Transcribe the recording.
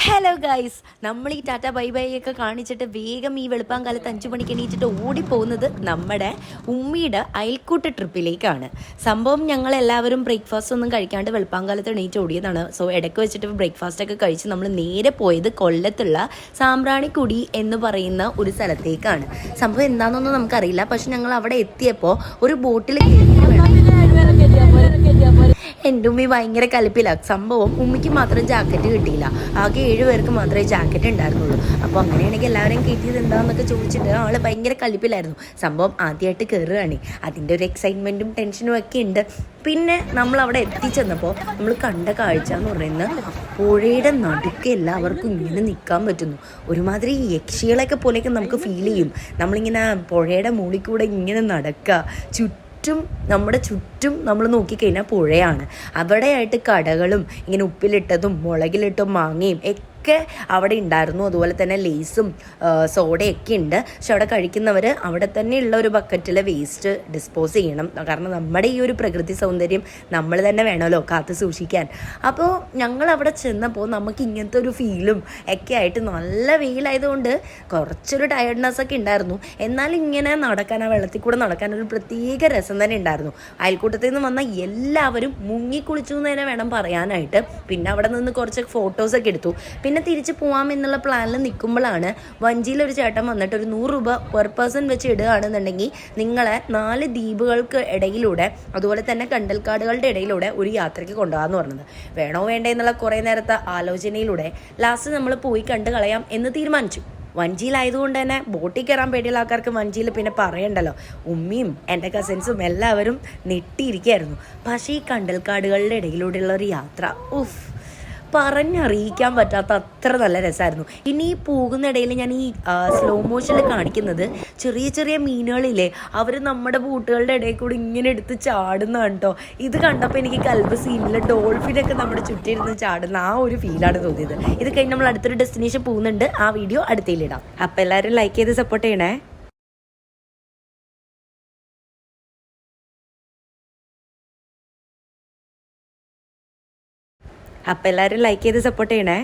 Hello guys, നമ്മൾ ഈ Tata bye bye ഒക്കെ കാണിച്ചിട്ട് വേഗം ഈ വെളുപ്പാങ്കാലത്ത് 5 മണിക്ക് എണീറ്റിട്ട് ഓടിപ്പോകുന്നത് നമ്മുടെ ഉമ്മിയുടെ അയൽക്കൂട്ട ട്രിപ്പിലേക്കാണ്. സംഭവം ഞങ്ങൾ എല്ലാവരും ബ്രേക്ക്ഫാസ്റ്റ് ഒന്നും കഴിക്കാണ്ട് വെളുപ്പാങ്കാലത്ത് എണീറ്റ് ഓടിയതാണ്. സോ ഇടയ്ക്ക് വെച്ചിട്ട് ബ്രേക്ക്ഫാസ്റ്റ് ഒക്കെ കഴിച്ച് നമ്മൾ നേരെ പോയത് കൊല്ലത്തുള്ള സാമ്പ്രാണിക്കുടി എന്ന് പറയുന്ന ഒരു സ്ഥലത്തേക്കാണ്. സംഭവം എന്താണെന്നൊന്നും നമുക്കറിയില്ല. പക്ഷെ ഞങ്ങൾ അവിടെ എത്തിയപ്പോൾ ഒരു ബോട്ടിൽ എൻ്റെ ഉമ്മി ഭയങ്കര കലിപ്പിലാണ്. സംഭവം ഉമ്മിക്ക് മാത്രം ജാക്കറ്റ് കിട്ടിയില്ല. ആകെ 7 പേർക്ക് മാത്രമേ ജാക്കറ്റ് ഉണ്ടായിരുന്നുള്ളൂ. അപ്പോൾ അങ്ങനെയാണെങ്കിൽ എല്ലാവരെയും കയറ്റിയത് എന്താണെന്നൊക്കെ ചോദിച്ചിട്ട് ആൾ ഭയങ്കര കലിപ്പിലായിരുന്നു. സംഭവം ആദ്യമായിട്ട് കയറുകയാണ്. അതിൻ്റെ ഒരു എക്സൈറ്റ്മെൻറ്റും ടെൻഷനും ഒക്കെ ഉണ്ട്. പിന്നെ നമ്മൾ അവിടെ എത്തിച്ചെന്നപ്പോൾ നമ്മൾ കണ്ട കാഴ്ച എന്ന് പറയുന്നത് പുഴയുടെ നടുക്ക് എല്ലാവർക്കും ഇങ്ങനെ നിൽക്കാൻ പറ്റുന്നു. ഒരുമാതിരി യക്ഷികളൊക്കെ പോലെയൊക്കെ നമുക്ക് ഫീൽ ചെയ്യും. നമ്മളിങ്ങനെ പുഴയുടെ മുകളിൽ കൂടെ ഇങ്ങനെ നടക്കുക. നമ്മുടെ ചുറ്റും നമ്മൾ നോക്കിക്കഴിഞ്ഞാൽ പുഴയാണ്. അവിടെയായിട്ട് കടകളും ഇങ്ങനെ ഉപ്പിലിട്ടതും മുളകിലിട്ടും മാങ്ങയും ഒക്കെ അവിടെ ഉണ്ടായിരുന്നു. അതുപോലെ തന്നെ ലേസും സോഡയൊക്കെ ഉണ്ട്. പക്ഷെ അവിടെ കഴിക്കുന്നവർ അവിടെ തന്നെ ഉള്ള ഒരു ബക്കറ്റിൽ വേസ്റ്റ് ഡിസ്പോസ് ചെയ്യണം. കാരണം നമ്മുടെ ഈ ഒരു പ്രകൃതി സൗന്ദര്യം നമ്മൾ തന്നെ വേണമല്ലോ കാത്തു സൂക്ഷിക്കാൻ. അപ്പോൾ ഞങ്ങൾ അവിടെ ചെന്നപ്പോൾ നമുക്ക് ഇങ്ങനത്തെ ഒരു ഫീലും ഒക്കെ ആയിട്ട് നല്ല വെയിലായതുകൊണ്ട് കുറച്ചൊരു ടയർഡ്നെസ് ഒക്കെ ഉണ്ടായിരുന്നു. എന്നാലും ഇങ്ങനെ നടക്കാൻ, ആ വെള്ളത്തിൽ കൂടെ നടക്കാൻ ഒരു പ്രത്യേക രസം തന്നെ ഉണ്ടായിരുന്നു. അയൽക്കൂട്ടത്തിൽ നിന്ന് വന്ന എല്ലാവരും മുങ്ങിക്കുളിച്ചു എന്ന് തന്നെ വേണം പറയാനായിട്ട്. പിന്നെ അവിടെ നിന്ന് കുറച്ച് ഫോട്ടോസൊക്കെ എടുത്തു. പിന്നെ തിരിച്ച് പോകാമെന്നുള്ള പ്ലാനിൽ നിൽക്കുമ്പോഴാണ് വഞ്ചിയിലൊരു ചേട്ടൻ വന്നിട്ട് ഒരു 100 രൂപ പെർ പേഴ്സൺ വെച്ച് ഇടുകയാണെന്നുണ്ടെങ്കിൽ നിങ്ങളെ 4 ദ്വീപുകൾക്ക് ഇടയിലൂടെ അതുപോലെ തന്നെ കണ്ടൽക്കാടുകളുടെ ഇടയിലൂടെ ഒരു യാത്രയ്ക്ക് കൊണ്ടുപോകാമെന്ന് പറഞ്ഞത്. വേണോ വേണ്ടേ എന്നുള്ള കുറേ നേരത്തെ ആലോചനയിലൂടെ ലാസ്റ്റ് നമ്മൾ പോയി കണ്ടു കളയാം എന്ന് തീരുമാനിച്ചു. വഞ്ചിയിലായതുകൊണ്ട് തന്നെ ബോട്ടിൽ കയറാൻ പേടിയുള്ള ആൾക്കാർക്ക് വഞ്ചിയിൽ പിന്നെ പറയണ്ടല്ലോ. ഉമ്മിയും എൻ്റെ കസിൻസും എല്ലാവരും നെട്ടിയിരിക്കുകയായിരുന്നു. പക്ഷേ ഈ കണ്ടൽക്കാടുകളുടെ ഇടയിലൂടെയുള്ള ഒരു യാത്ര പറഞ്ഞറിയിക്കാൻ പറ്റാത്ത അത്ര നല്ല രസമായിരുന്നു. ഇനി ഈ പോകുന്നിടയിൽ ഞാൻ ഈ സ്ലോ മോഷനിൽ കാണിക്കുന്നത് ചെറിയ ചെറിയ മീനുകളില്ലേ, അവർ നമ്മുടെ ബോട്ടുകളുടെ ഇടയിൽ കൂടി ഇങ്ങനെ എടുത്ത് ചാടുന്നതാണ് കേട്ടോ. ഇത് കണ്ടപ്പോൾ എനിക്ക് കൽബ് സീനിൽ ഡോൾഫിനൊക്കെ നമ്മുടെ ചുറ്റിരുന്ന് ചാടുന്ന ആ ഒരു ഫീലാണ് തോന്നിയത്. ഇത് കഴിഞ്ഞ് നമ്മൾ അടുത്തൊരു ഡെസ്റ്റിനേഷൻ പോകുന്നുണ്ട്. ആ വീഡിയോ അടുത്തയിലിടാം. അപ്പോൾ എല്ലാവരും ലൈക്ക് ചെയ്ത് സപ്പോർട്ട് ചെയ്യണേ. അപ്പോൾ എല്ലാവരും ലൈക്ക് ചെയ്ത് സപ്പോർട്ട് ചെയ്യണേ.